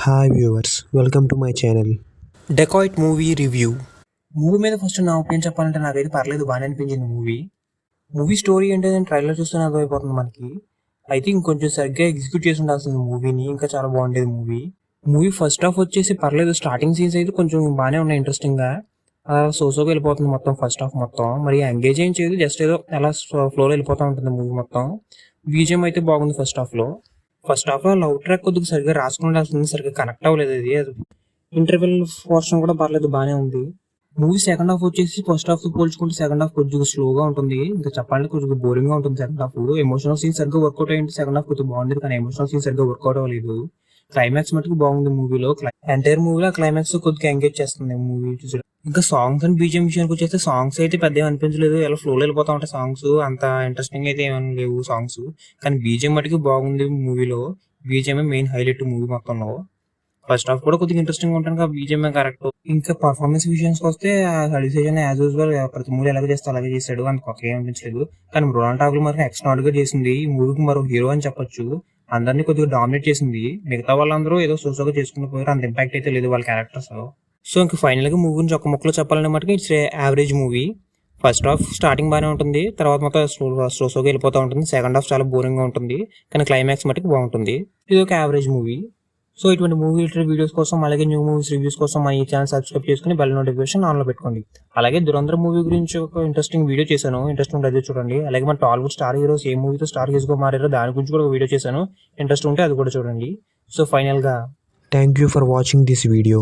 Hi viewers, welcome to my channel. Dacoit movie review. Movie మీద first నా opinion చెప్పాలంటే నాకైతే పర్లేదు, బాగానే అనిపించింది మూవీ స్టోరీ ఏంటంటే ట్రైలర్ చూస్తూనే అర్థమైపోతుంది మనకి. అయితే ఇంకొంచెం సరిగ్గా ఎగ్జిక్యూట్ చేసి ఉండాల్సింది మూవీని, ఇంకా చాలా బాగుండేది మూవీ ఫస్ట్ హాఫ్ వచ్చేసి పర్లేదు, స్టార్టింగ్ సీన్స్ అయితే కొంచెం బాగానే ఉన్నాయి ఇంట్రెస్టింగ్గా. సోసోగా వెళ్ళిపోతుంది మొత్తం ఫస్ట్ హాఫ్ మొత్తం, మరి ఎంగేజ్ ఏం చేయదు, జస్ట్ ఏదో అలా ఫ్లోలో వెళ్ళిపోతూ ఉంటుంది మూవీ మొత్తం. బీజిఎం అయితే బాగుంది ఫస్ట్ హాఫ్ లో లవ్ ట్రాక్ కొద్దిగా సరిగ్గా రాసుకుండాల్సింది, సరిగ్గా కనెక్ట్ అవ్వలేదు. అది ఇంటర్వెల్ పోర్షన్ కూడా పర్లేదు, బాగానే ఉంది. మూవీ సెకండ్ హాఫ్ వచ్చేసి ఫస్ట్ హాఫ్ తో పోల్చుకుంటే సెకండ్ హాఫ్ కొద్దిగా స్లోగా ఉంటుంది, ఇంకా చెప్పాలంటే కొద్దిగా బోరింగ్ గా ఉంటుంది సెకండ్ హాఫ్. ఎమోషనల్ సీన్ సరిగ్గా వర్కౌట్ అయ్యింది, సెకండ్ హాఫ్ కొద్దిగా బాగుండేది, కానీ ఎమోషనల్ సీన్ సరిగ్గా వర్కౌట్ అవ్వలేదు. క్లైమాక్స్ మటుకు బాగుంది మూవీలో. ఎంటైర్ మూవీలో క్లైమాక్స్ కొద్దిగా ఎంగేజ్ చేస్తుంది మూవీ చూసి. ఇంకా సాంగ్స్ అండ్ బీజిఎం విషయానికి వచ్చేస్తే సాంగ్స్ అయితే పెద్ద అనిపించలేదు, ఎలా ఫ్లోలో వెళ్ళిపోతా ఉంటాయి సాంగ్స్, అంత ఇంట్రెస్టింగ్ అయితే ఏమైనా లేవు సాంగ్స్. కానీ బీజిఎం మటుకు బాగుంది మూవీలో. బీజిఎం మెయిన్ హైలైట్ మూవీ మొత్తంలో. ఫస్ట్ హాఫ్ కూడా కొద్దిగా ఇంట్రెస్టింగ్ ఉంటుంది కదా, బీజిఎం కరెక్ట్. ఇంకా పర్ఫార్మెన్స్ విషయానికి వస్తే హరిసేజన్ యాజ్ యూజువల్ ప్రతి మూవీ ఎలాగ చేస్తే అలాగే చేశాడు, అంత కొత్త ఏం అనిపించలేదు. కానీ మృణాల్ ఠాకూర్ మాత్రం ఎక్స్ట్రాఆర్డినరీ గా చేసింది, ఈ మూవీకి మరో హీరో అని చెప్పొచ్చు. అందరినీ కొద్దిగా డామినేట్ చేసింది, మిగతా వాళ్ళందరూ ఏదో సోసోగా చేసుకుని పోయారు, అంత ఇంపాక్ట్ అయితే లేదు వాళ్ళ క్యారెక్టర్స్. సో ఇంకా ఫైనల్ గా మూవీ గురించి ఒక ముక్కలో చెప్పాలంటే మటుకు it's average movie. First half starting బాగానే ఉంటుంది, తర్వాత మొత్తం స్లోగా వెళ్ళిపోతూ ఉంటుంది. సెకండ్ హాఫ్ చాలా బోరింగ్ గా ఉంటుంది, కానీ క్లైమాక్స్ మటుకు బాగుంటుంది. ఇది ఒక యావరేజ్ మూవీ. సో ఇటువంటి మూవీ వీడియోస్ కోసం, అలాగే న్యూ మూవీస్ రివ్యూస్ కోసం మా ఈ ఛానల్ సబ్స్క్రైబ్ చేసుకుని బెల్ నోటిఫికేషన్ ఆన్ లో పెట్టుకోండి. అలాగే దురంధర్ మూవీ గురించి ఒక ఇంట్రెస్టింగ్ వీడియో చేశాను, ఇంట్రెస్ట్ ఉంటే అది చూడండి. అలాగే మన టాలీవుడ్ స్టార్ హీరోస్ ఏ మూవీతో స్టార్ హీరోస్ గా మారారో దాని గురించి కూడా ఒక వీడియో చేశాను, ఇంట్రెస్ట్ ఉంటే అది కూడా చూడండి. సో ఫైనల్ గా thank you for watching this video.